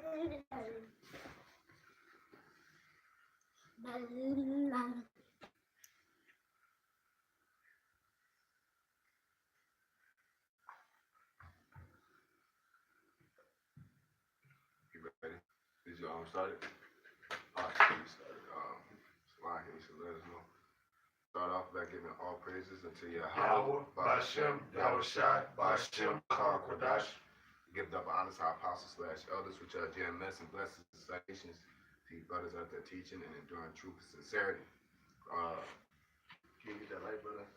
You ready? Did you start it? All right, you started. Slide here, so let us know. Start off by giving all praises unto Yahweh, Ba'ashem, Yahushai, Ba'ashem, Kodash. Give double honor to our apostles slash elders, which are GMS, and blessings and salutations to you brothers out there teaching and enduring truth and sincerity. Can you get that light, brother?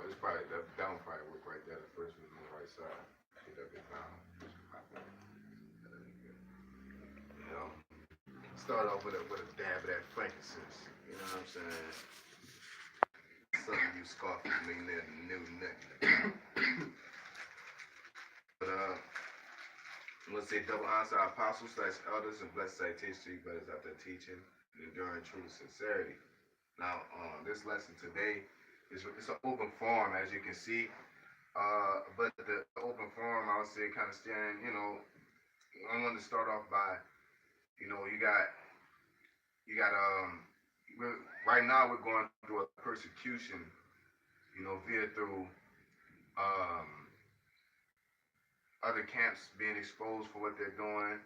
It's probably that one probably work right there. The first one on the right side. Get that bit down. You know, start off with a dab of that frankincense. You know what I'm saying? Some of you scoffers may never knew nothing. But let's say double honor to our apostles slash elders and blessed salutations to you brothers out there teaching and enduring true sincerity. Now, this lesson today it's an open forum, as you can see. But the open forum, I would say, kind of staring. You know, I want to start off by, you know, you got right now we're going through a persecution, you know, via through other camps being exposed for what they're doing.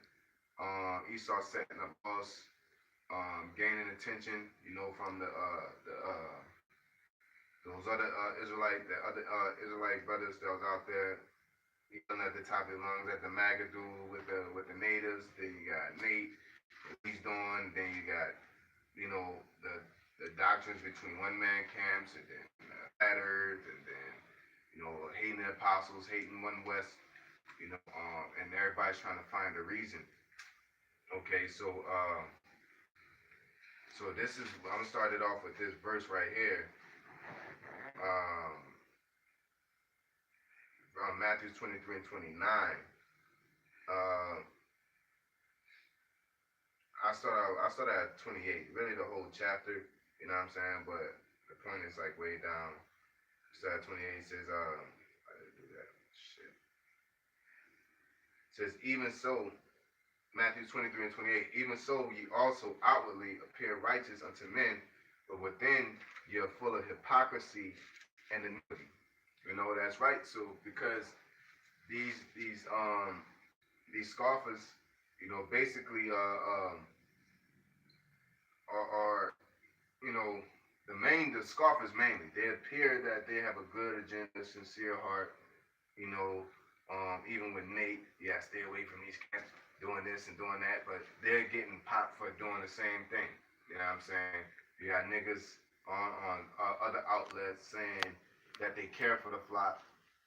Esau setting up us, gaining attention, you know, from those other Israelite brothers that was out there, even at the top of the lungs at the MAGA dude with the natives. Then you got Nate, what he's doing. Then you got, you know, the doctrines between one man camps and then flat earth, and then, you know, hating the apostles, hating One West, you know, and everybody's trying to find a reason. Okay, so this is, I'm gonna start it off with this verse right here. Matthew 23 and 29. I start at 28, really the whole chapter, you know what I'm saying? But the point is like way down. Start at 28, says, I didn't do that. Shit. It says, even so, Matthew 23 and 28, even so ye also outwardly appear righteous unto men, but within you're full of hypocrisy and iniquity. You know, that's right. So because these scoffers, you know, basically are you know, the scoffers mainly, they appear that they have a good agenda, sincere heart, you know, even with Nate, yeah, stay away from these camps doing this and doing that, but they're getting popped for doing the same thing. You know what I'm saying? You got niggas on other outlets saying that they care for the flock,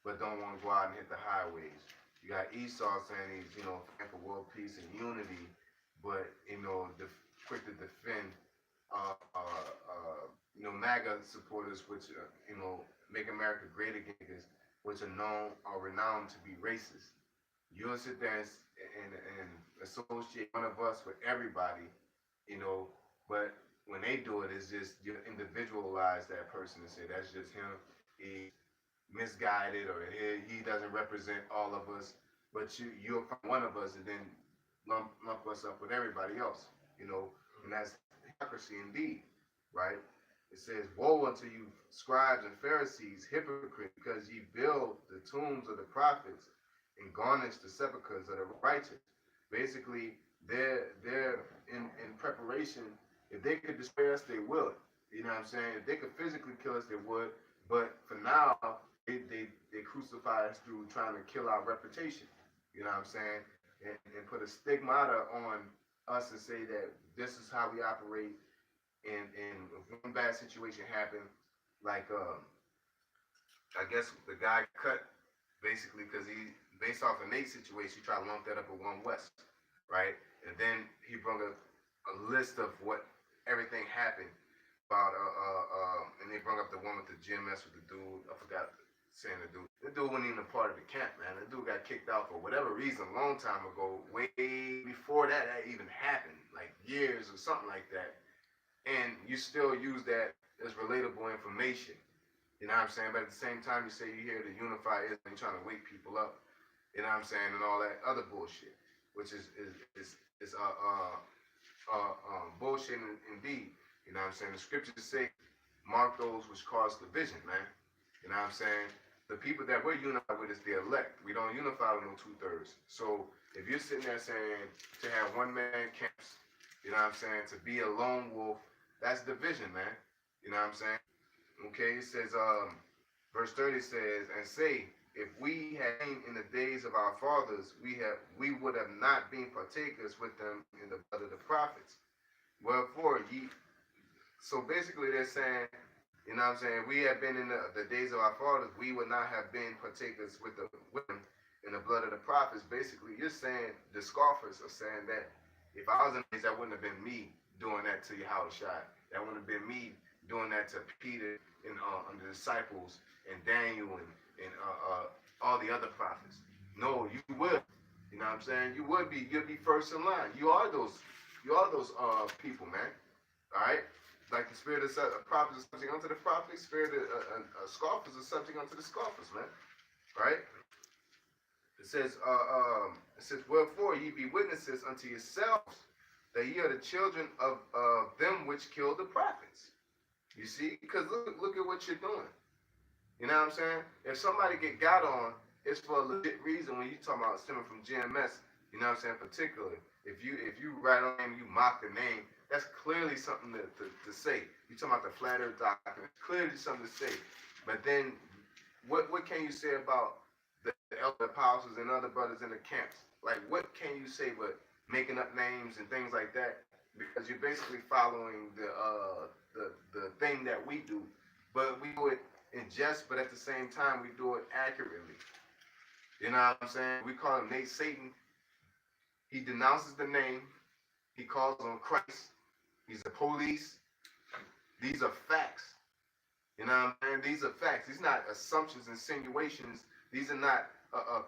but don't want to go out and hit the highways. You got Esau saying he's, you know, fighting for world peace and unity, but, you know, quick to defend, you know, MAGA supporters, which, you know, make America great again, which are renowned to be racist. You'll sit there and associate one of us with everybody, you know, but when they do it, it's just you individualize that person and say that's just him. He's misguided, or he doesn't represent all of us. But you'll find one of us and then lump us up with everybody else, you know, and that's hypocrisy indeed, right? It says, woe unto you, scribes and Pharisees, hypocrites, because ye build the tombs of the prophets and garnish the sepulchres of the righteous. Basically, they're in preparation. If they could destroy us, they would. You know what I'm saying? If they could physically kill us, they would. But for now, they crucify us through trying to kill our reputation. You know what I'm saying? And put a stigmata on us and say that this is how we operate. And if one bad situation happened, like I guess the guy cut basically because he, based off of Nate's situation, he tried to lump that up with One West, right? And then he brought a list of what everything happened about, and they brought up the one with the GMS with the dude. I forgot saying the dude. The dude wasn't even a part of the camp, man. The dude got kicked out for whatever reason a long time ago, way before that even happened, like years or something like that. And you still use that as relatable information. You know what I'm saying? But at the same time, you say you're here to unify Israel and trying to wake people up. You know what I'm saying? And all that other bullshit. which is bullshit indeed. You know what I'm saying? The scriptures say, mark those which cause division, man. You know what I'm saying? The people that we're unified with is the elect. We don't unify with no 2/3. So if you're sitting there saying to have one man camps, you know what I'm saying, to be a lone wolf, that's division, man. You know what I'm saying? Okay, it says, verse 30 says, and say, if we had been in the days of our fathers, we would have not been partakers with them in the blood of the prophets. Wherefore ye, so basically they're saying, you know what I'm saying, we have been in the days of our fathers, we would not have been partakers with them in the blood of the prophets. Basically, you're saying, the scoffers are saying that if I was in the days, that wouldn't have been me doing that to Yahushua. That wouldn't have been me doing that to Peter and the disciples and Daniel and all the other prophets. No, you would. You know what I'm saying? You'd be first in line. You are those people, man. All right? Like the spirit of prophets is subject unto the prophets, spirit of scoffers is subject unto the scoffers, man. Right? It says, wherefore ye be witnesses unto yourselves that ye are the children of them which killed the prophets. You see? Because look at what you're doing. You know what I'm saying? If somebody got on, it's for a legit reason. When you talking about stemming from GMS, you know what I'm saying, particularly. If you write on name, you mock the name, that's clearly something to say. You talking about the flat earth doctrine, it's clearly something to say. But then, what can you say about the elder apostles and other brothers in the camps? Like, what can you say but making up names and things like that? Because you're basically following the thing that we do, but we do it in jest, but at the same time we do it accurately. You know what I'm saying? We call him Nate Satan. He denounces the name. He calls on Christ. He's the police. These are facts. You know what I'm saying? These are facts. These are not assumptions, insinuations. These are not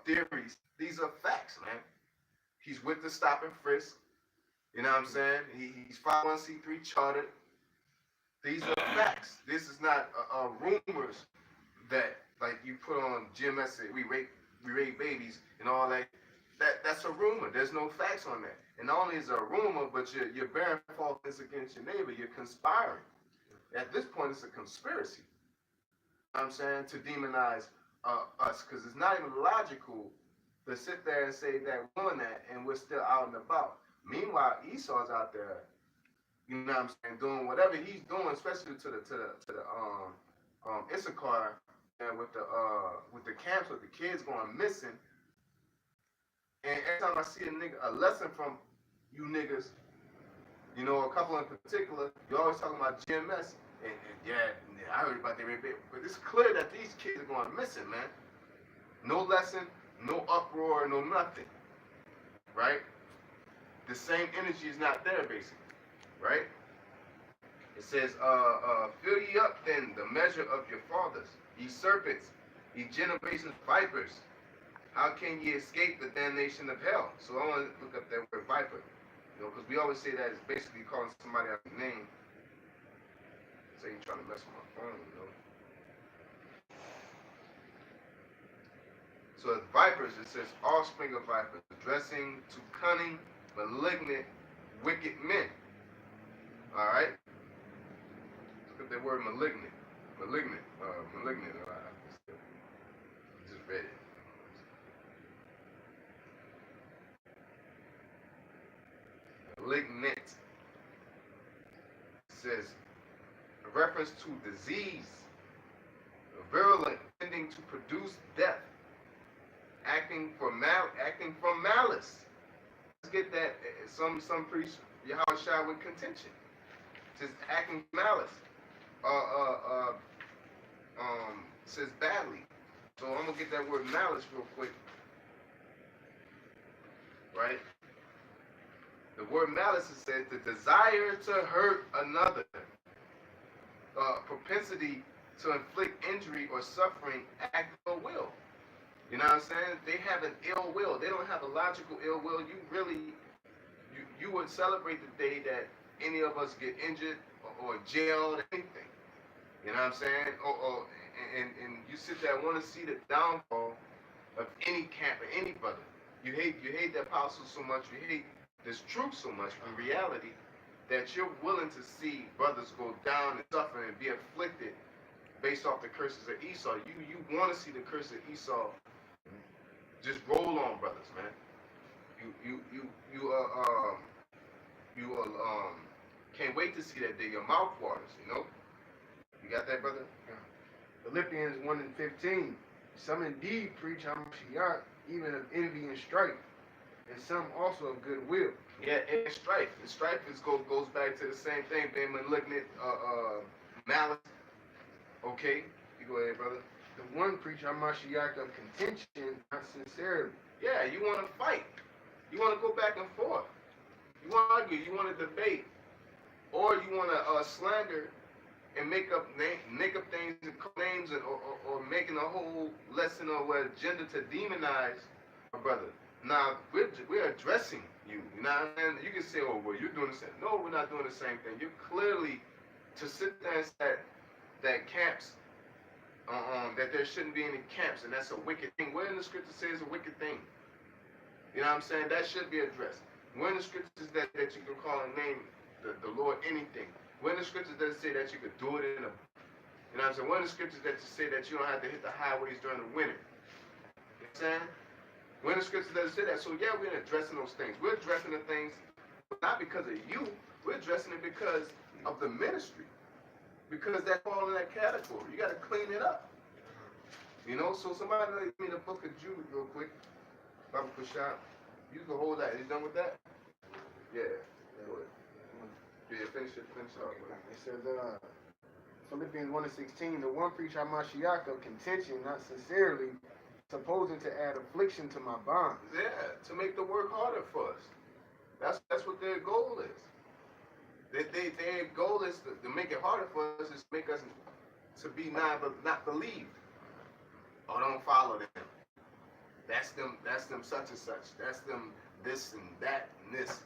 theories. These are facts, man. He's with the stop and frisk. You know what I'm saying? He's 501c3 chartered. These are facts. This is not rumors that, like, you put on GMS, we rape babies and all that. That's a rumor. There's no facts on that. And not only is it a rumor, but you're bearing false witness against your neighbor. You're conspiring. At this point, it's a conspiracy. You know what I'm saying? To demonize us, because it's not even logical to sit there and say that we're doing that and we're still out and about. Meanwhile, Esau's out there, you know what I'm saying, doing whatever he's doing, especially to the Issachar and with the camps with the kids going missing. And every time I see a lesson from you niggas, you know, a couple in particular, you're always talking about GMS. And yeah, I heard about the rape, but it's clear that these kids are going missing, man. No lesson, no uproar, no nothing, right? The same energy is not there, basically, right? It says, fill ye up then the measure of your fathers, ye serpents, ye generations of vipers. How can ye escape the damnation of hell? So I want to look up that word viper, you know, because we always say that it's basically calling somebody out a name. Say you're trying to mess with my phone, you know. So as vipers, it says offspring of vipers, addressing to cunning, malignant, wicked men. All right. Look at that word malignant. Malignant. I just read it. Malignant. It says a reference to disease, virulent, tending to produce death, acting from malice. Let's get that. Some preach Yahushua with contention. It says acting malice. Says badly. So I'm gonna get that word malice real quick. Right? The word malice says the desire to hurt another, propensity to inflict injury or suffering, act of will. You know what I'm saying? They have an ill will. They don't have a logical ill will. You would celebrate the day that any of us get injured or jailed or anything. You know what I'm saying? And you sit there and want to see the downfall of any camp or any brother. You hate the apostles so much. You hate this truth so much. In reality, that you're willing to see brothers go down and suffer and be afflicted based off the curses of Esau. You want to see the curse of Esau just roll on brothers, man. You can't wait to see that day. Your mouth waters, you know. You got that, brother? Philippians 1 and 15. Some indeed preach Hamashiach, even of envy and strife, and some also of goodwill. Yeah, and strife. And strife goes back to the same thing, being malignant, malice. Okay, you go ahead, brother. The one preach Hamashiach of contention, not sincerely. Yeah, you want to fight. You want to go back and forth. You want to argue. You want to debate. Or you want to slander and make up things and call names or making a whole lesson or agenda to demonize a brother. Now, we're addressing you. You know what I mean? You can say, oh, well, you're doing the same. No, we're not doing the same thing. You're clearly to sit there and say that camps, that there shouldn't be any camps, and that's a wicked thing. Where in the scripture says a wicked thing? You know what I'm saying? That should be addressed. Where in the scriptures that you can call and name the Lord anything? Where in the scriptures does it say that you could do it in a, you know what I'm saying? Where in the scriptures that you say that you don't have to hit the highways during the winter? You know what I'm saying? Where in the scriptures does it say that? So yeah, we're addressing those things. We're addressing the things not because of you. We're addressing it because of the ministry. Because that falls in that category. You got to clean it up. You know, so somebody let me the book of Jude real quick. Baba Kushab. You can hold that. You done with that? Yeah. Go ahead. Yeah, finish it off. It says, Philippians 1 and 16, the one preach Hamashiach of contention, not sincerely, supposing to add affliction to my bonds. Yeah, to make the work harder for us. That's what their goal is. Their goal is to make it harder for us, is to make us to be not believed. Or don't follow them. That's them such and such. That's them this and that and this.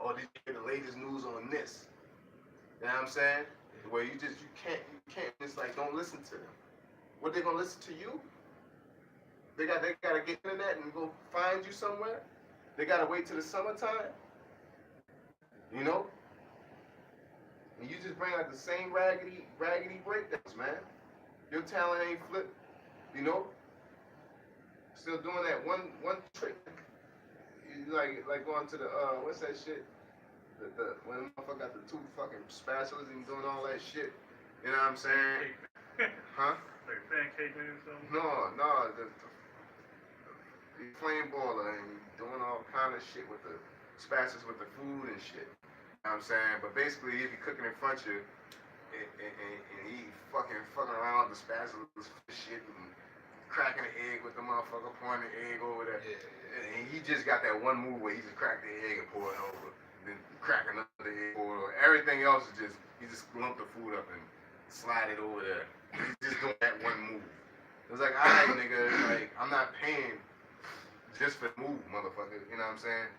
Or did you get the latest news on this? You know what I'm saying? Where you can't, it's like, don't listen to them. What, they gonna listen to you? They gotta get internet and go find you somewhere? They gotta wait till the summertime? You know? And you just bring out the same raggedy breakdowns, man. Your talent ain't flipped, you know? Still doing that one trick. Like going to the what's that shit? The when the motherfucker got the two fucking spatulas and doing all that shit. You know what I'm saying? Huh? Like pancake or something? No, the flame boiler and doing all kind of shit with the spatulas with the food and shit. You know what I'm saying? But basically he be cooking in front of you and he fucking around with the spatulas shit and cracking the egg with the motherfucker, pouring the egg over there. Yeah. And he just got that one move where he just cracked the egg and pour it over. Then crack another egg, pour it over. Everything else is just, he just lumped the food up and slide it over there. He's just doing that one move. It was like, alright, nigga, like, I'm not paying just for the move, motherfucker. You know what I'm saying?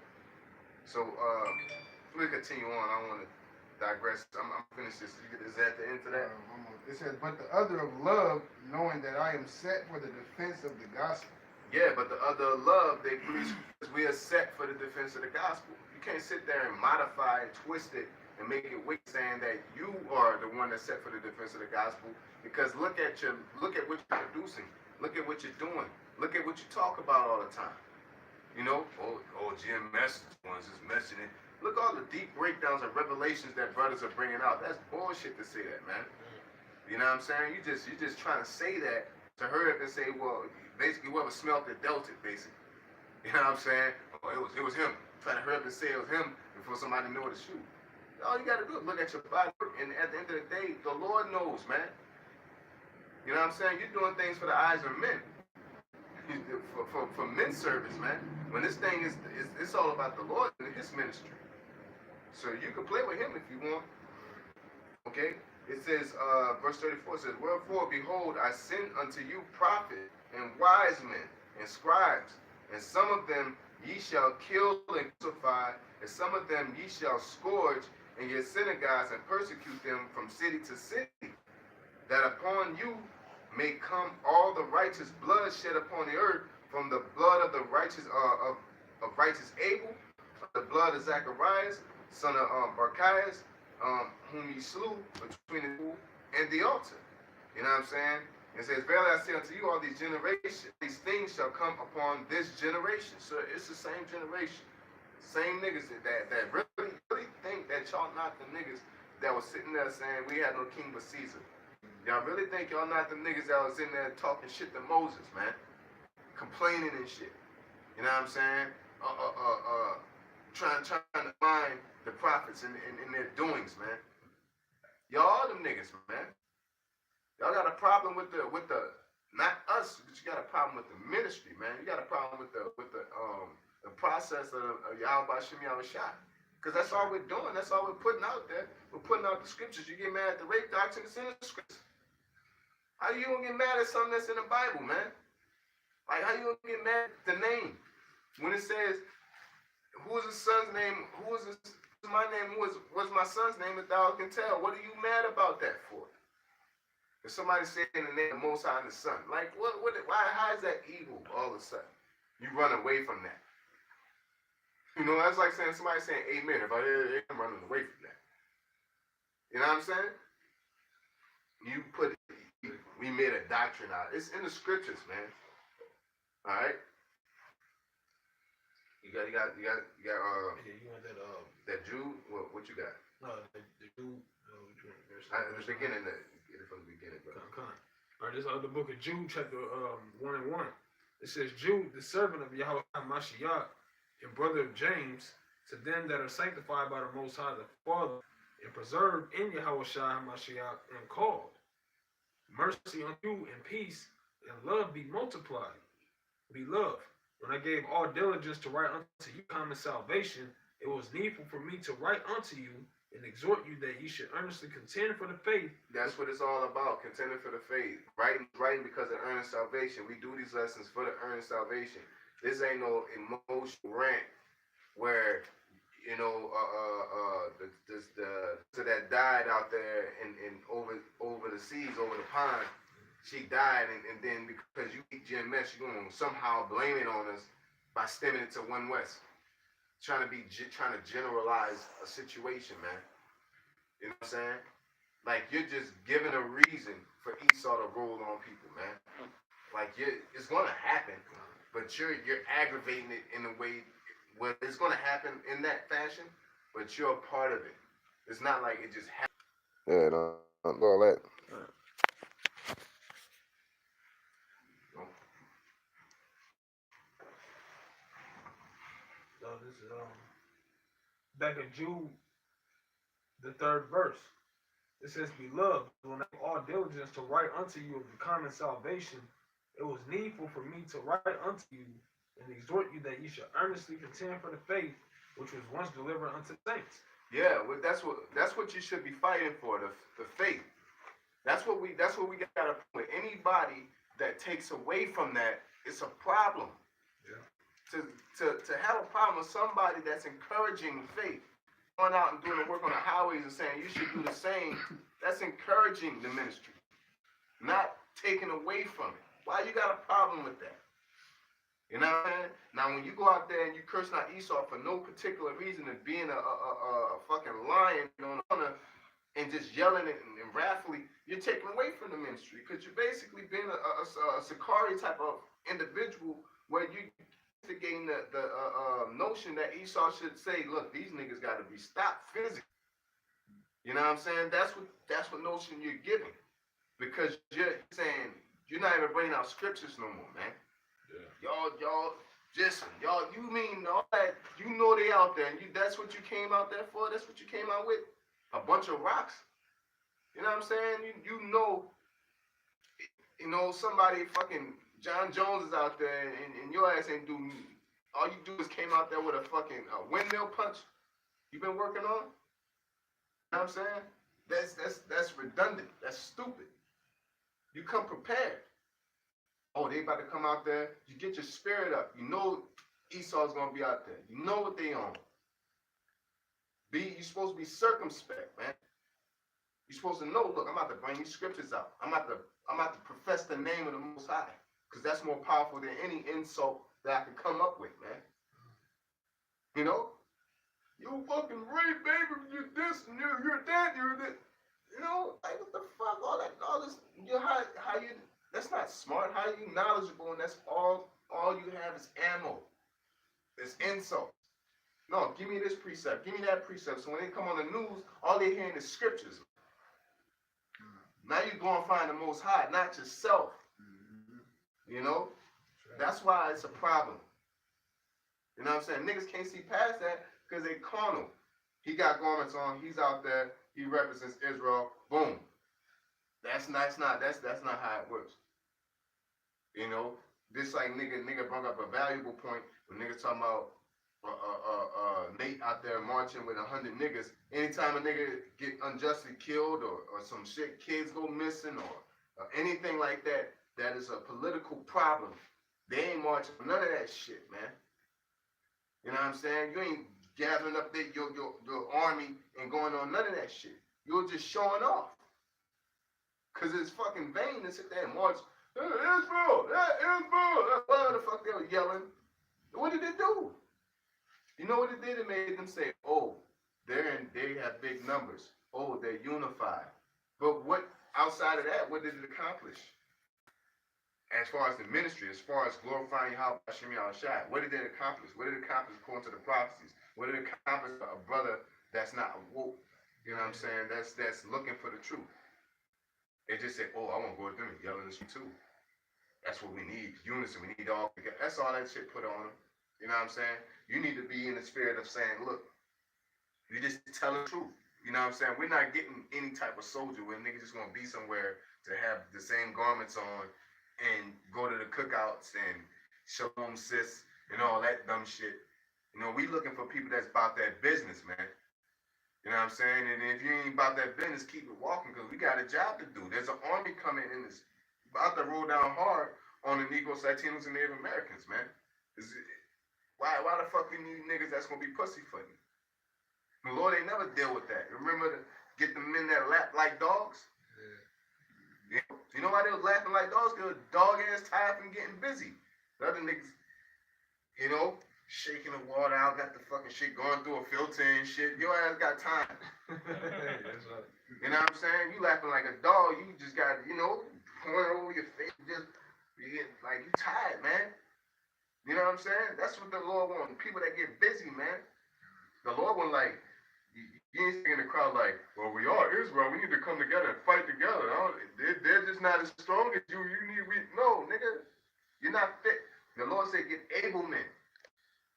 So, we continue on. I don't want to digress. I'm finished this. Is that the end to that? It says, but the other of love, knowing that I am set for the defense of the gospel. Yeah, but the other love they preach is we are set for the defense of the gospel. You can't sit there and modify it, twist it, and make it wicked, saying that you are the one that's set for the defense of the gospel. Because look at what you're producing. Look at what you're doing. Look at what you talk about all the time. You know, Jim Message ones is mentioning. Look all the deep breakdowns and revelations that brothers are bringing out. That's bullshit to say that, man. You know what I'm saying? You just trying to say that to hurry up and say, well, basically whoever smelt it dealt it, basically. You know what I'm saying? Oh, it was him. Trying to hurry up and say it was him before somebody knew what to shoot. All you got to do is look at your body, and at the end of the day, the Lord knows, man. You know what I'm saying? You're doing things for the eyes of men. For men's service, man. When this thing is it's all about the Lord and his ministry. So you can play with him if you want. Okay? It says, verse 34 says, wherefore, behold, I send unto you prophets and wise men and scribes, and some of them ye shall kill and crucify, and some of them ye shall scourge in your synagogues and persecute them from city to city, that upon you may come all the righteous blood shed upon the earth, from the blood of the righteous of righteous Abel, of the blood of Zacharias, son of Barchias, whom he slew between the pool and the altar. You know what I'm saying? It says, verily I say unto you, all these generations, these things shall come upon this generation. So it's the same generation. Same niggas that really think that y'all not the niggas that was sitting there saying we had no king but Caesar. Y'all really think y'all not the niggas that was in there talking shit to Moses, man? Complaining and shit. You know what I'm saying? Trying to find the prophets in their doings, man. Y'all are them niggas, man. Y'all got a problem with the not us, but you got a problem with the ministry, man. You got a problem with the process of Yahweh Shem Yahushua. Because that's all we're doing. That's all we're putting out there. We're putting out the scriptures. You get mad at the rape doctrine that's in the scriptures. How you gonna get mad at something that's in the Bible, man? Like, how you gonna get mad at the name? When it says, who is the son's name? Who is my name? What's my son's name that thou can tell? What are you mad about that for? If somebody said in the name of the Most High and the Son, like, how is that evil all of a sudden? You run away from that. You know, that's like somebody saying amen. If I hear it, I'm running away from that. You know what I'm saying? We made a doctrine out. It's in the scriptures, man. All right. You got. Yeah, you want that that Jew. What you got? No, the Jew. The beginning. Get it from the beginning, bro. All right, this is the book of Jude, chapter 1:1. It says, Jude, the servant of Yahweh Mashiach, and brother of James, to them that are sanctified by the Most High the Father, and preserved in Yahweh Mashiach, and called. Mercy on you and peace and love be multiplied. Beloved, when I gave all diligence to write unto you common salvation, it was needful for me to write unto you and exhort you that ye should earnestly contend for the faith. That's what it's all about, contending for the faith. Writing because of earning salvation. We do these lessons for the earning salvation. This ain't no emotional rant where, you know, the that died out there and over the seas, over the pond, she died, and then because you eat GMS, you're gonna somehow blame it on us by stemming it to One West. Trying to generalize a situation, man. You know what I'm saying? Like, you're just giving a reason for Esau to roll on people, man. Like, it's gonna happen, but you're aggravating it in a way where it's gonna happen in that fashion, but you're a part of it. It's not like it just happened. Yeah, don't do all that. So this is back in Jude, the 3rd verse. It says, Beloved, when I have all diligence to write unto you of the common salvation, it was needful for me to write unto you and exhort you that ye should earnestly contend for the faith which was once delivered unto saints. Yeah, well, that's what you should be fighting for, the faith. That's what we gotta put. Anybody that takes away from that, it's a problem. Yeah. To have a problem with somebody that's encouraging faith, going out and doing the work on the highways and saying you should do the same, that's encouraging the ministry, not taking away from it. Why you got a problem with that? You know what I'm saying? Now, when you go out there and you curse out Esau for no particular reason of being a fucking lion on the corner and just yelling and wrathfully, you're taking away from the ministry because you're basically being a Sakari type of individual where you instigating the notion that Esau should say, look, these niggas got to be stopped physically. You know what I'm saying? That's what notion you're giving, because you're saying you're not even bringing out scriptures no more, man. Yeah. Y'all, listen, you mean all that? You know they out there, and that's what you came out there for. That's what you came out with, a bunch of rocks. You know what I'm saying? You know somebody fucking John Jones is out there, and your ass ain't doing. All you do is came out there with a fucking windmill punch. You been working on? You know what I'm saying? That's redundant. That's stupid. You come prepared. Oh, they about to come out there. You get your spirit up. You know Esau's gonna be out there. You know what they on. You're supposed to be circumspect, man. You're supposed to know, look, I'm about to bring these scriptures out. I'm about to profess the name of the Most High. Because that's more powerful than any insult that I could come up with, man. You know, you fucking rape, baby. You're this, and you're that, you're that. You know, like what the fuck? All this. You how you? That's not smart. How you knowledgeable, and that's all you have is ammo. It's insult. No, give me this precept. Give me that precept. So when they come on the news, all they're hearing is scriptures. Now you go and find the Most High, not yourself. You know, that's why it's a problem. You know what I'm saying? Niggas can't see past that because they carnal. He got garments on. He's out there. He represents Israel. Boom. That's not how it works. You know, this like nigga brought up a valuable point when niggas talking about Nate out there marching with 100 niggas. Anytime a nigga get unjustly killed or some shit, kids go missing or anything like that, that is a political problem. They ain't marching for none of that shit, man. You know what I'm saying? You ain't gathering up your army and going on none of that shit. You're just showing off. Cause it's fucking vain to sit there and march. Israel, Israel. What the fuck they were yelling? What did it do? You know what it did? It made them say, "Oh, they have big numbers. Oh, they're unified." But what outside of that, what did it accomplish? As far as the ministry, as far as glorifying Hashem Yahushua, what did it accomplish? What did it accomplish according to the prophecies? What did it accomplish for a brother that's not woke? You know what I'm saying? That's looking for the truth. They just say, "Oh, I want to go with them and yell in the street too." That's what we need. Unison. We need all. That's all that shit put on them. You know what I'm saying? You need to be in the spirit of saying, "Look, you just tell the truth." You know what I'm saying? We're not getting any type of soldier where niggas just gonna be somewhere to have the same garments on and go to the cookouts and shalom sis and all that dumb shit. You know, we looking for people that's about that business, man. You know what I'm saying? And if you ain't about that business, keep it walking because we got a job to do. There's an army coming in this about to roll down hard on the Negroes, Latinos, and Native Americans, man. Why the fuck we need niggas that's gonna be pussyfooting? The Lord ain't never deal with that. Remember to get the men that lap like dogs? Yeah. You know why they was laughing like dogs? Because dog ass tired from getting busy. The other niggas, you know, shaking the water out, got the fucking shit going through a filter and shit. Your ass got time. That's right. You know what I'm saying? You laughing like a dog. You just got, you know, pouring over your face. Just, you get, like, you tired, man. You know what I'm saying? That's what the Lord wants. People that get busy, man. The Lord wants, like, you ain't sitting in the crowd like, "Well, we are Israel. We need to come together and fight together." No, they're just not as strong as you. No, nigga. You're not fit. The Lord said, "Get able men."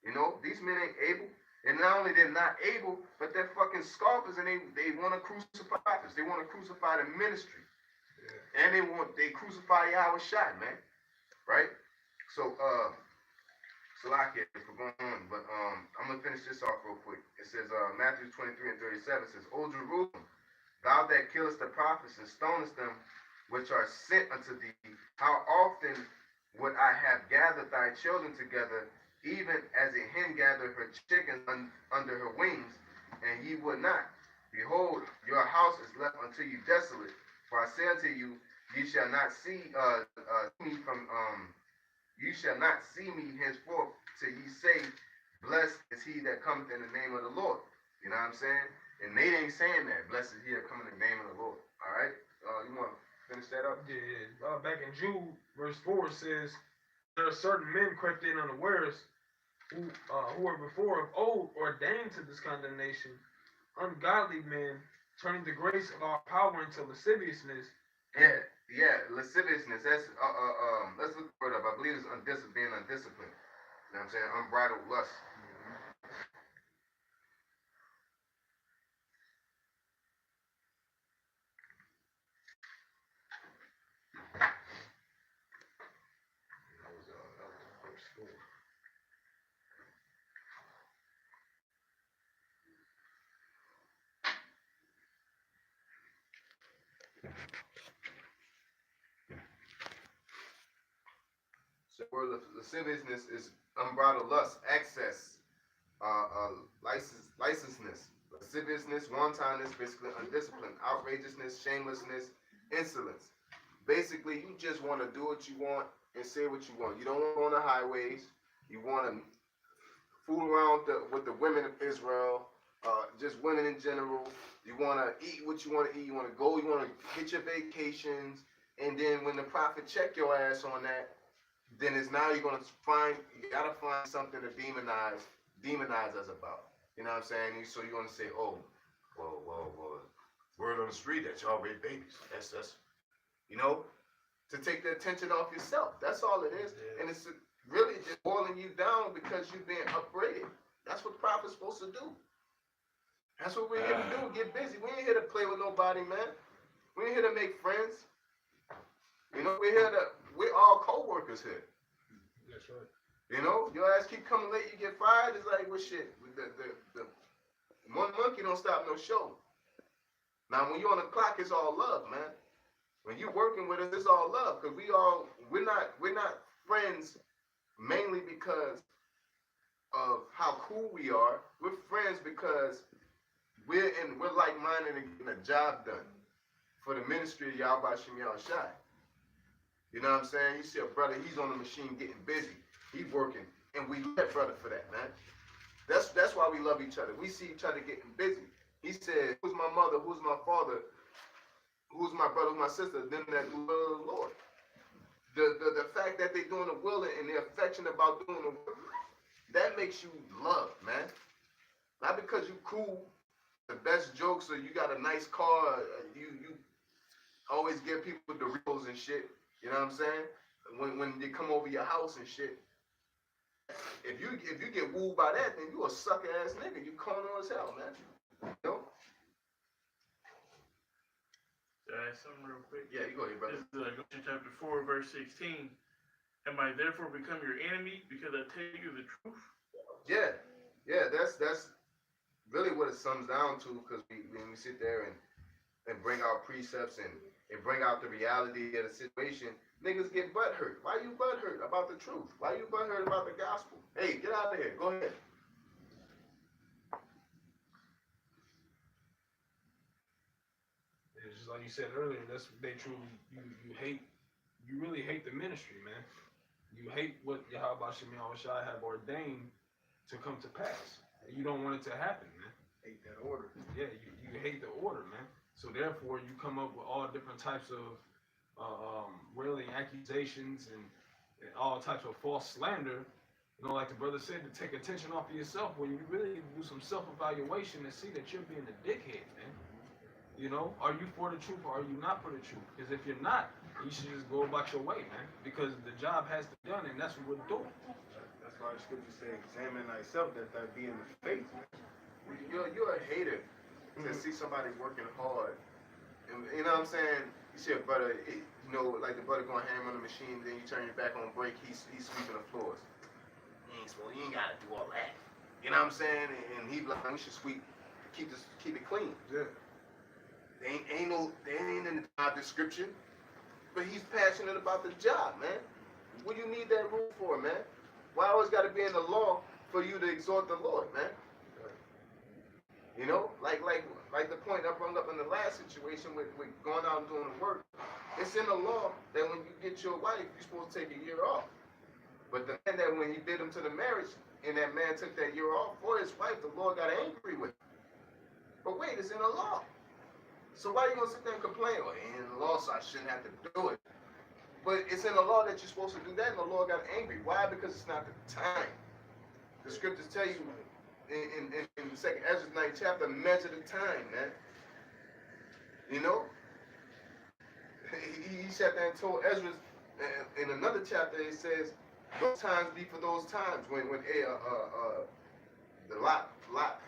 You know, these men ain't able. And not only they're not able, but they're fucking scoffers and they want to crucify us. They want to crucify the ministry. Yeah. And they crucify Yahushua, man. Right? So, I can't going on, but I'm gonna finish this off real quick. It says Matthew 23 and 37 says, "O Jerusalem, thou that killest the prophets and stonest them which are sent unto thee, how often would I have gathered thy children together, even as a hen gathereth her chickens under her wings, and ye would not. Behold, your house is left unto you desolate. For I say unto you, ye shall not see me from you shall not see me henceforth till ye say, Blessed is he that cometh in the name of the Lord." You know what I'm saying? And they ain't saying that. Blessed is he that cometh in the name of the Lord. All right? You want to finish that up? Yeah. Back in Jude, verse 4, it says, "There are certain men crept in unawares who were before of old ordained to this condemnation, ungodly men, turning the grace of our power into lasciviousness." Yeah, lasciviousness. That's let's look for it up. I believe it's being undisciplined. You know what I'm saying? Unbridled lust. That was verse 4. So where lasciviousness is unbridled lust, excess, licentiousness, lasciviousness, wantonness, basically undisciplined, outrageousness, shamelessness, insolence. Basically, you just want to do what you want and say what you want. You don't want to go on the highways. You want to fool around with the women of Israel, just women in general. You want to eat what you want to eat. You want to go. You want to hit your vacations. And then when the prophet check your ass on that, then it's now you're gonna you gotta find something to demonize us about. You know what I'm saying? So you're gonna say, oh, well, word on the street that y'all rape babies. That's, you know, to take the attention off yourself. That's all it is. Yeah. And it's really just boiling you down because you're being upbraided. That's what the prophet's supposed to do. That's what we're here to do. Get busy. We ain't here to play with nobody, man. We ain't here to make friends. You know, we're all co-workers here. That's right. You know, your ass keep coming late, you get fired. It's like, well, shit. The one monkey don't stop no show. Now, when you're on the clock, it's all love, man. When you working with us, it's all love, because we're not friends mainly because of how cool we are. We're friends because we're like-minded and getting a job done for the ministry of Yahweh Shem Shai. You know what I'm saying? You see a brother, he's on the machine getting busy. He's working, and we love that brother for that, man. That's why we love each other. We see each other getting busy. He said, who's my mother, who's my father, who's my brother, who's my sister, them that do the will of the Lord. The fact that they're doing the will and they're affectionate about doing the work, that makes you love, man. Not because you cool, the best jokes, or you got a nice car, you always give people the reels and shit. You know what I'm saying? When they come over your house and shit, if you get wooed by that, then you a sucker ass nigga. You corny as hell, man. You know? Something real quick. Yeah, you go ahead, brother. This is Galatians chapter 4, verse 16. Am I therefore become your enemy because I tell you the truth? Yeah, that's really what it sums down to, because when we sit there and bring out precepts and bring out the reality of the situation, niggas get butthurt. Why you butthurt about the truth? Why you butthurt about the gospel? Hey, get out of here. Go ahead. It's just like you said earlier, that's what they truly, you really hate the ministry, man. You hate what Yahweh Shem Shai have ordained to come to pass. You don't want it to happen, man. Hate that order. Yeah, you hate the order, man. So therefore, you come up with all different types of railing accusations and all types of false slander. You know, like the brother said, to take attention off of yourself when you really do some self-evaluation and see that you're being a dickhead, man. You know, are you for the truth or are you not for the truth? Because if you're not, you should just go about your way, man. Because the job has to be done, and that's what we're doing. That's why the scriptures say, examine thyself that thou be in the faith. You're a hater to see somebody working hard. And, you know what I'm saying? You see a brother, you know, like the brother going hammer on the machine, then you turn your back on break, he's sweeping the floors. You ain't gotta do all that. You know what I'm saying? And he like, we should sweep, keep it clean. Yeah. There ain't in the job description, but he's passionate about the job, man. What do you need that room for, man? Why always got to be in the law for you to exhort the Lord, man? You know, like the point I brought up in the last situation with going out and doing the work. It's in the law that when you get your wife, you're supposed to take a year off. But the man that when he bid him to the marriage, and that man took that year off for his wife, the Lord got angry with him. But wait, it's in the law. So why are you going to sit there and complain? Well, it ain't in the law, so I shouldn't have to do it. But it's in the law that you're supposed to do that, and the Lord got angry. Why? Because it's not the time. The scriptures tell you in the 2nd Ezra 9th chapter, measure the time, man. You know? He sat there and told Ezra in another chapter, it says, those times be for those times when the Lot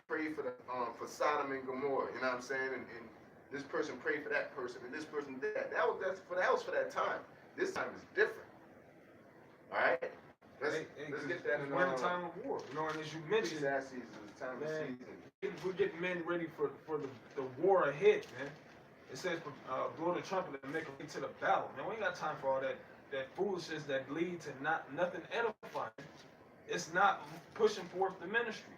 prayed for Sodom and Gomorrah, you know what I'm saying? And this person prayed for that person, and this person did that. That was for that time. This time is different. All right? Let's get that. We're in a time of war. You know, and as you mentioned, Ecclesiastes is the time of season. we're getting men ready for the war ahead, man. It says, blow the trumpet and make a way to the battle. Man, we ain't got time for all that foolishness that leads to nothing edifying. It's not pushing forth the ministry.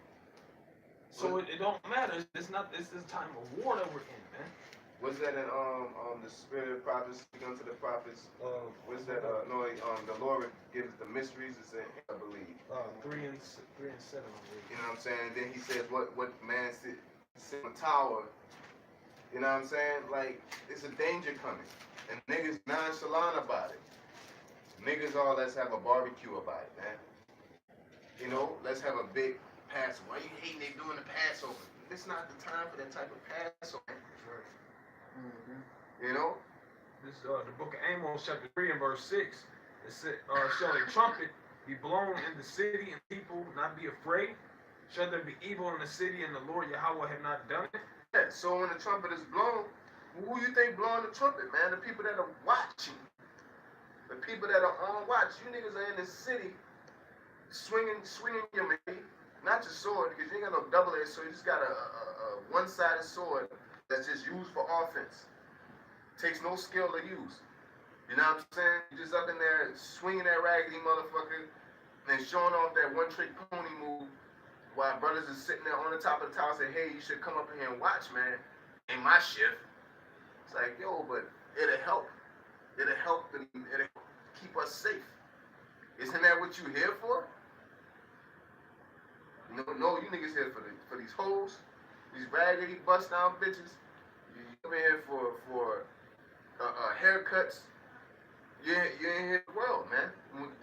So it don't matter. It's this time of war that we're in, man. Was that in the spirit of prophecy unto the prophets? Was that the Lord gives the mysteries, it's in, I believe. 3 and 7, I believe. You know what I'm saying? And then he says, what man sit on the tower. You know what I'm saying? Like, it's a danger coming. And niggas nonchalant about it. Niggas all, let's have a barbecue about it, man. You know, let's have a big Passover. Why you hating they doing the Passover? It's not the time for that type of Passover. Mm-hmm. You know? This the book of Amos, chapter 3 and verse 6. It said, shall a trumpet be blown in the city and people not be afraid? Shall there be evil in the city and the Lord Yahweh have not done it? Yeah, so when the trumpet is blown, who you think blowing the trumpet, man? The people that are watching. The people that are on watch. You niggas are in the city swinging your maybe, not your sword, because you ain't got no double-edged sword. You just got a one-sided sword that's just used for offense. Takes no skill to use. You know what I'm saying? You're just up in there swinging that raggedy motherfucker and showing off that one-trick pony move while brothers is sitting there on the top of the tower saying, hey, you should come up in here and watch, man. In my shift. It's like, yo, but it'll help. It'll help keep us safe. Isn't that what you here for? No, you niggas here for these hoes, these raggedy bust down bitches. You come in here for haircuts. You ain't here for the world, man.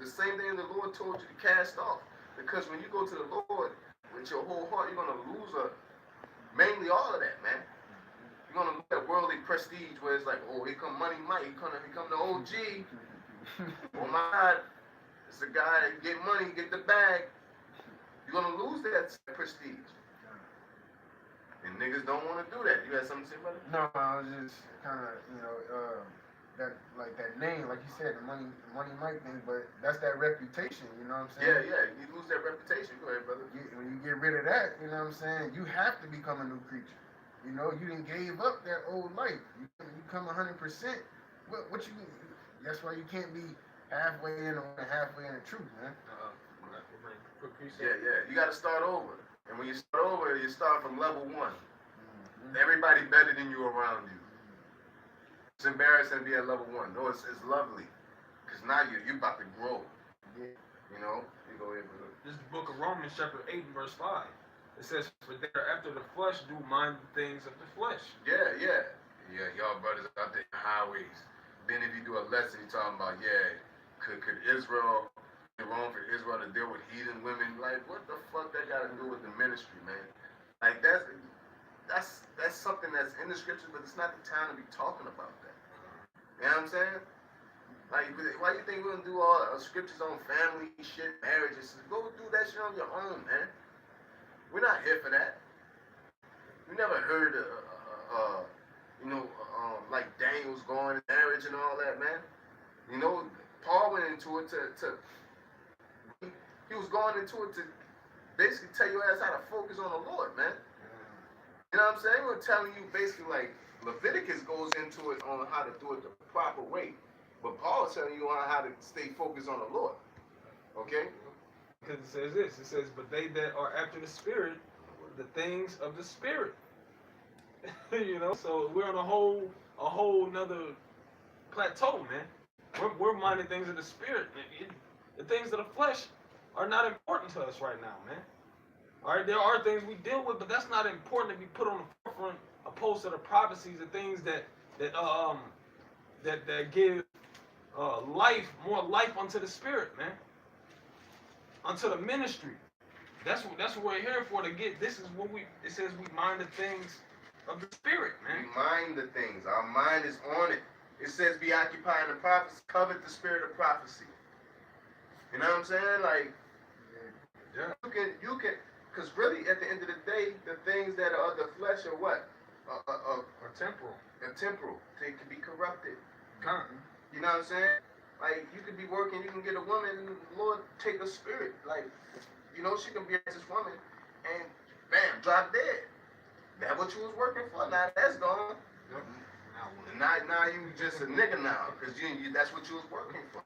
The same thing the Lord told you to cast off. Because when you go to the Lord with your whole heart, you're gonna lose mainly all of that, man. You're gonna lose that worldly prestige where it's like, oh, here come Money Mike, here come the OG. Oh my God, it's the guy that get money, get the bag. You're gonna lose that prestige. And niggas don't want to do that. You got something to say about it? No, I was just kind of, that name, like you said, the money Mike thing, but that's that reputation, you know what I'm saying? Yeah, you lose that reputation. Go ahead, brother. When you get rid of that, you know what I'm saying, you have to become a new creature. You know, you didn't gave up that old life. You come 100%. What you, that's why you can't be halfway in or halfway in the truth, man. Yeah. You got to start over. And when you start over, you start from level 1. Mm-hmm. Everybody better than you around you. It's embarrassing to be at level 1. No, it's lovely. Because now you're about to grow. Yeah. You know? You go ahead, brother. This is the book of Romans, chapter 8 and verse 5. It says, for there after the flesh do mind the things of the flesh. Yeah, y'all brothers out there in the highways. Then if you do a lesson, you're talking about, could Israel be wrong for Israel to deal with heathen women? Like, what the fuck that got to do with the ministry, man? Like, that's something that's in the scriptures, but it's not the time to be talking about that. You know what I'm saying? Like, why you think we're gonna do all scriptures on family shit, marriages? Go do that shit on your own, man. We're not here for that. We never heard like Daniel's going to marriage and all that, man. You know, Paul went into it he was going into it to basically tell your ass how to focus on the Lord, man. You know what I'm saying? We're telling you basically like Leviticus goes into it on how to do it the proper way. But Paul is telling you on how to stay focused on the Lord. Okay? Because it says this, it says, but they that are after the Spirit, the things of the Spirit. You know, so we're on a whole nother plateau, man. We're minding things of the Spirit. The things of the flesh are not important to us right now, man. All right, there are things we deal with, but that's not important to be put on the forefront opposed to the prophecies and things that give more life unto the Spirit, man. Unto the ministry. That's what we're here for, to get. This is what it says we mind the things of the Spirit, man. We mind the things. Our mind is on it. It says be occupied in the prophecy, covet the spirit of prophecy. You know what I'm saying? Like, you can, because really at the end of the day, the things that are of the flesh are what? Or temporal. Are temporal. They can be corrupted. Come. You know what I'm saying? Like, you could be working, you can get a woman, and the Lord take a spirit. Like, you know, she can be this woman, and bam, drop dead. That what you was working for? Now that's gone. Yep. Now you just a nigga now, because you that's what you was working for.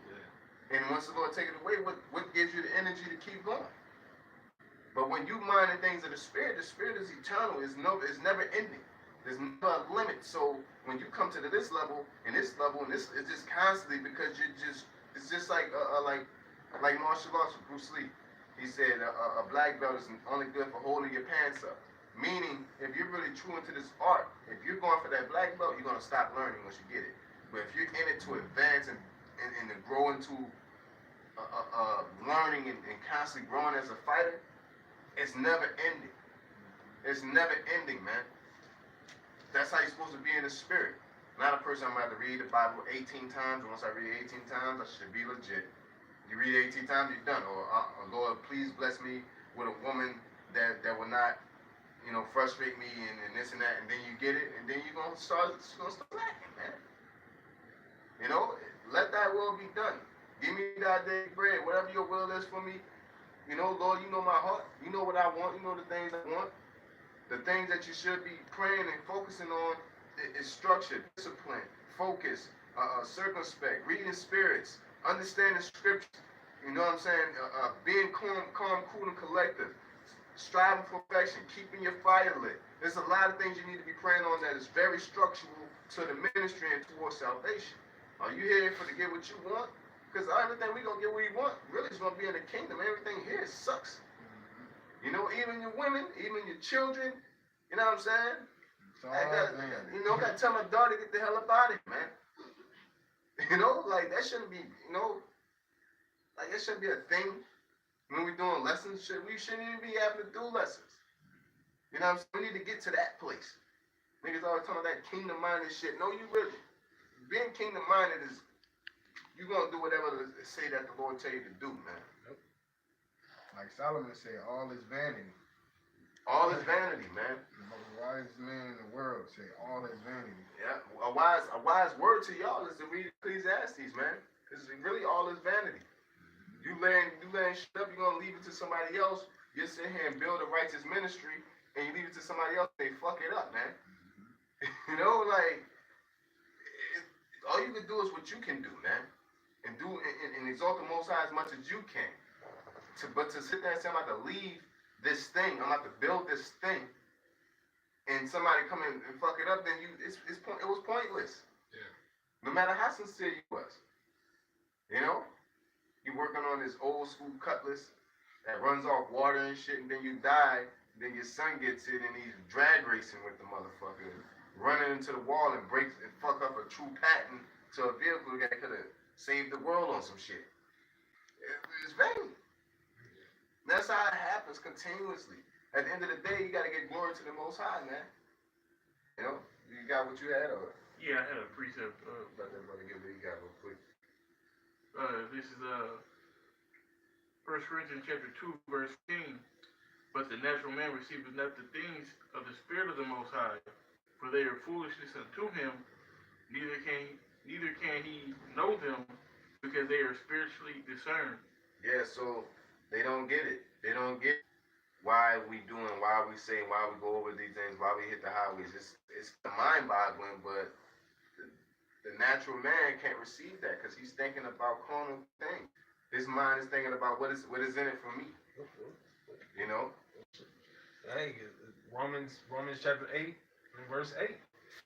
Yeah. And once the Lord take it away, what gives you the energy to keep going? But when you mind the things of the Spirit is eternal. It's never ending. There's no limit. So when you come to this level, and this is just constantly, because you're just It's just like martial arts with Bruce Lee. He said a black belt is only good for holding your pants up. Meaning, if you're really true into this art, if you're going for that black belt, you're gonna stop learning once you get it. But if you're in it to advance and to grow into learning and constantly growing as a fighter, it's never ending. It's never ending, man. That's how you're supposed to be in the spirit. Not a person I'm about to read the Bible 18 times, and once I read 18 times, I should be legit. You read 18 times, you're done. Or Lord, please bless me with a woman that will not, frustrate me and this and that, and then you get it, and then you're gonna start lacking, man. Let thy will be done. Give me thy daily bread, whatever your will is for me. Lord, you know my heart. You know what I want. You know the things I want. The things that you should be praying and focusing on is structure, discipline, focus, circumspect, reading spirits, understanding scripture. You know what I'm saying? Being calm, cool, and collective. Striving for perfection, keeping your fire lit. There's a lot of things you need to be praying on that is very structural to the ministry and towards salvation. Are you here to get what you want? Because everything we gonna get what we want really is gonna be in the kingdom. Everything here sucks. Even your women, even your children. You know what I'm saying? Gotta tell my daughter to get the hell up out of here, man. That shouldn't be. That shouldn't be a thing. When we're doing lessons, we shouldn't even be having to do lessons. You know what I'm saying? We need to get to that place. Niggas always talking about that kingdom-minded shit. No, you really. Being kingdom-minded is, you going to do whatever they say that the Lord tell you to do, man. Yep. Like Solomon said, all is vanity. All is vanity, man. The most wisest man in the world said, all is vanity. Yeah, a wise word to y'all is to read Ecclesiastes, man. Because really all is vanity. You laying shit up, you're gonna leave it to somebody else. You sit here and build a righteous ministry, and you leave it to somebody else, they fuck it up, man. All you can do is what you can do, man. And exalt the Most High as much as you can. But to sit there and say, I'm about to leave this thing, I'm about to build this thing, and somebody come in and fuck it up, then it was pointless. Yeah. No matter how sincere you was. You're working on this old school cutlass that runs off water and shit, and then you die, then your son gets it, and he's drag racing with the motherfucker, running into the wall and breaks and fuck up a true patent to a vehicle that could have saved the world on some shit. It's vain. That's how it happens continuously. At the end of the day, you gotta get glory to the Most High, man. You got what you had, or? Yeah, I had a precept. Let that brother get what he got real quick. This is 1 Corinthians chapter 2, verse 15. But the natural man receiveth not the things of the Spirit of the Most High, for they are foolishness unto him, neither can he know them, because they are spiritually discerned. Yeah, so they don't get it. They don't get why we doing, why we saying, why we go over these things, why we hit the highways. It's mind-boggling, but the natural man can't receive that because he's thinking about carnal things. His mind is thinking about what is in it for me. Hey, Romans chapter 8 and verse 8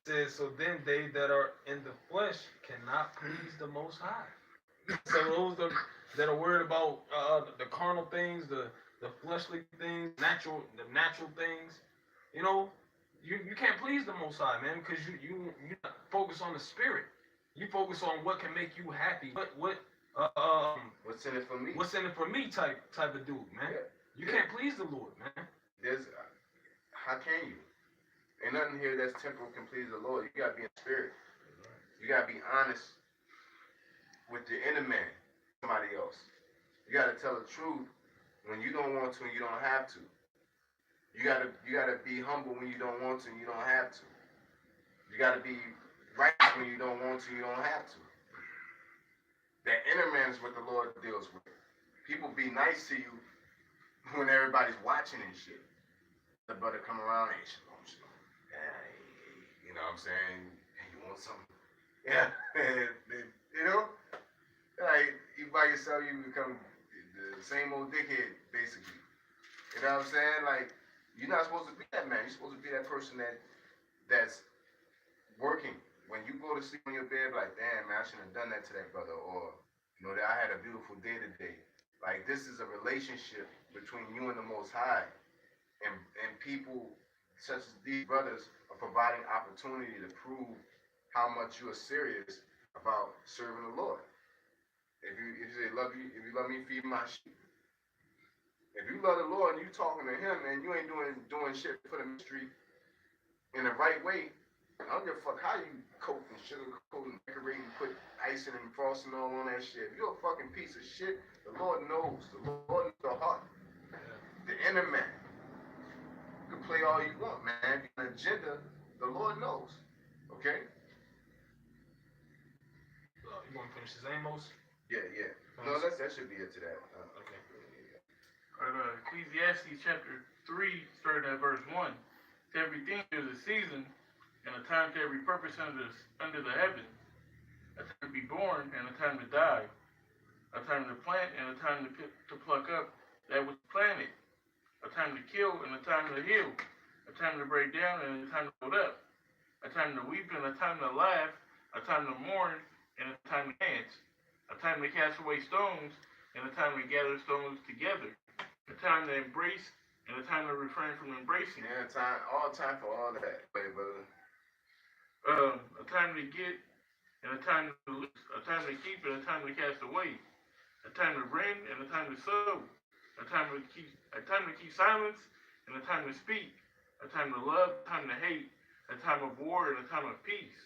says, so then they that are in the flesh cannot please the Most High. So those that are worried about the carnal things, the fleshly things, the natural things, you can't please the Most High, man, because you focus on the spirit. You focus on what can make you happy. What's in it for me? What's in it for me type of dude, man. Yeah. You can't please the Lord, man. How can you? Ain't nothing here that's temporal can please the Lord. You gotta be in spirit. You gotta be honest with your inner man, somebody else. You gotta tell the truth when you don't want to and you don't have to. You gotta be humble when you don't want to and you don't have to. You gotta be righteous when you don't want to, you don't have to. That inner man is what the Lord deals with. People be nice to you when everybody's watching and shit. The brother come around, hey, shalom. Hey, you know what I'm saying? Hey, you want something? Yeah. Like, you by yourself, you become the same old dickhead, basically. You know what I'm saying? Like, you're not supposed to be that man. You're supposed to be that person that's working. When you go to sleep on your bed, like, damn, man, I shouldn't have done that to that brother. Or, You know, that I had a beautiful day today. Like, this is a relationship between you and the Most High. And people such as these brothers are providing opportunity to prove how much you are serious about serving the Lord. If you say if you love me, feed my sheep. If you love the Lord and you talking to Him and you ain't doing shit for the ministry in the right way, I don't give a fuck how you coat and sugar coat and decorate and put icing and frosting all on that shit. If you're a fucking piece of shit, the Lord knows. The Lord knows your heart. The inner man. You can play all you want, man. If you're an agenda, the Lord knows. Okay? You want to finish this Amos? Yeah. No, that should be it to that. Okay. Ecclesiastes chapter 3, starting at verse 1. To everything there's a season and a time to every purpose under the heaven. A time to be born and a time to die. A time to plant and a time to pluck up that was planted. A time to kill and a time to heal. A time to break down and a time to build up. A time to weep and a time to laugh. A time to mourn and a time to dance. A time to cast away stones and a time to gather stones together. A time to embrace and a time to refrain from embracing. Yeah, all time for all that. Wait, brother. A time to get and a time to lose. A time to keep and a time to cast away. A time to rend and a time to sow. A time to keep silence and a time to speak. A time to love, a time to hate. A time of war and a time of peace.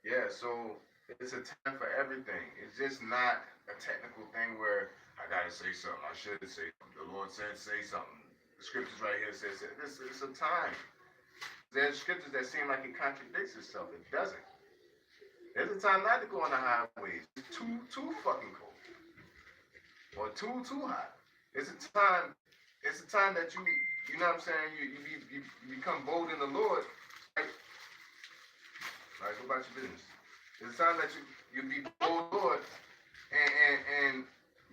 Yeah, so it's a time for everything. It's just not a technical thing where I gotta say something. I should say something. The Lord said say something. The scriptures right here says this. It's a time. There's scriptures that seem like it contradicts itself. It doesn't. There's a time not to go on the highways. It's too fucking cold, or too hot. It's a time. It's a time that you know what I'm saying. You become bold in the Lord. Like, go about your business. It's a time that you be bold, Lord, and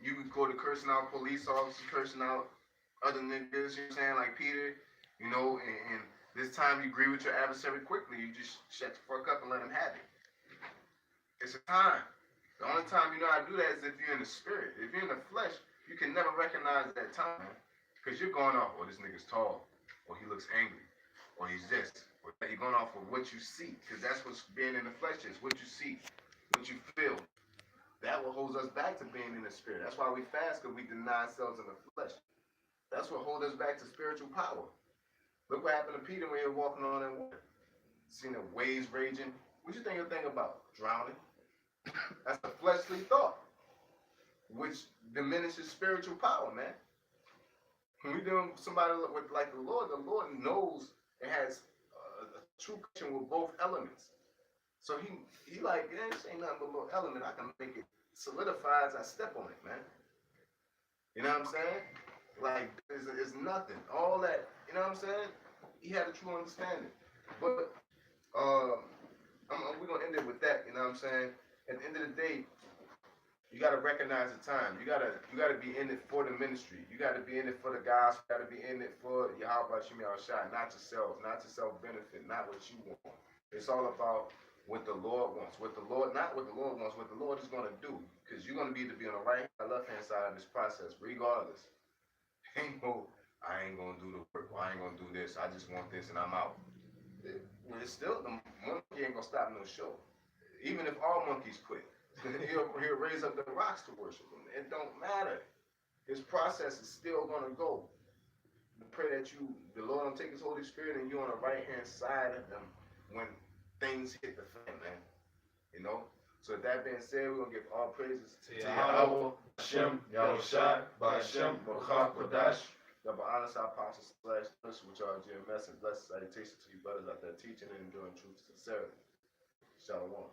you go to cursing out police officers, cursing out other niggas, you know what I'm saying, like Peter, you know, and this time you agree with your adversary quickly. You just shut the fuck up and let him have it. It's a time. The only time you know how to do that is if you're in the spirit. If you're in the flesh, you can never recognize that time. Because you're going off, this nigga's tall, or he looks angry, or he's this. Or you're going off of what you see. Because that's what's being in the flesh is, what you see, what you feel. That what holds us back to being in the spirit. That's why we fast, because we deny ourselves in the flesh. That's what holds us back to spiritual power. Look what happened to Peter when he was walking on that water. Seen the waves raging. What you think about? Drowning. That's a fleshly thought, which diminishes spiritual power, man. When we dealing with somebody with like the Lord knows and has a true connection with both elements. So he like, yeah, this ain't nothing but a little element. I can make it solidify as I step on it, man. You know what I'm saying? Like, it's nothing. All that, you know what I'm saying? He had a true understanding. But we're going to end it with that, you know what I'm saying? At the end of the day, you got to recognize the time. You got to be in it for the ministry. You got to be in it for the gospel. You got to be in it for Yahweh Shemi Al-Shai, not yourself, not to self-benefit, not what you want. It's all about what the Lord wants. Not what the Lord wants, what the Lord is going to do. Because you're going to be on the right and left-hand side of this process, regardless. I ain't going to do the work. I ain't going to do this. I just want this and I'm out. It's still, the monkey ain't going to stop no show. Even if all monkeys quit. He'll raise up the rocks to worship him. It don't matter. His process is still going to go. I pray that the Lord will take his Holy Spirit and you on the right-hand side of them when things hit the fan, man. You know? So with that being said, we're going to give all praises to Yahweh, Hashem, Yahushai, Ba'ashem, Baruch Kodash, Double honor our apostles / which are GMS, and blessed salutations to you brothers out there teaching and enduring truth sincerely. Shalom.